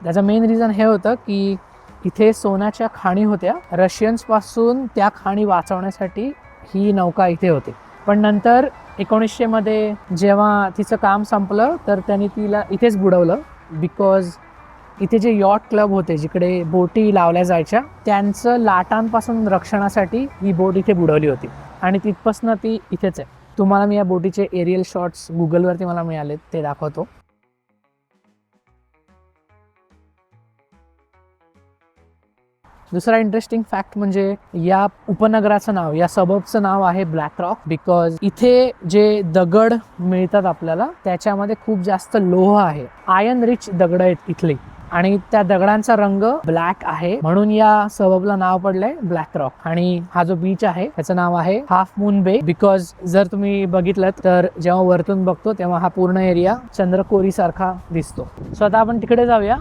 त्याचं main reason हे होतं की इथे सोन्याच्या खाणी होत्या. रशियन्स पासून त्या खाणी वाचवण्यासाठी ही नौका इथे होती. पण नंतर 1900 मध्ये जेव्हा तिचं काम संपलं तर त्यांनी तिला इथेच बुडवलं. बिकॉज इथे जे यॉट क्लब होते जिकडे बोटी लावल्या जायच्या त्यांचं लाटांपासून रक्षणासाठी ही बोट इथे बुडवली होती आणि तिथपासनं ती इथेच आहे. तुम्हाला मी या बोटीचे एरियल शॉट्स गुगलवरती मला मिळाले ते दाखवतो. दुसरा इंटरेस्टिंग फॅक्ट म्हणजे या उपनगराचं नाव, या सबबचं नाव आहे ब्लॅक रॉक. बिकॉज इथे जे दगड मिळतात आपल्याला त्याच्यामध्ये खूप जास्त लोह आहे. आयर्न रिच दगड आहेत इथली आणि त्या दगडांचा रंग ब्लॅक आहे म्हणून या सबबला नाव पडलंय ब्लॅक रॉक. आणि हा जो बीच आहे त्याचं नाव आहे हाफ मून बे. बिकॉज जर तुम्ही बघितलं तर जेव्हा वरतून बघतो तेव्हा हा पूर्ण एरिया चंद्रकोरी सारखा दिसतो. सो आता आपण तिकडे जाऊया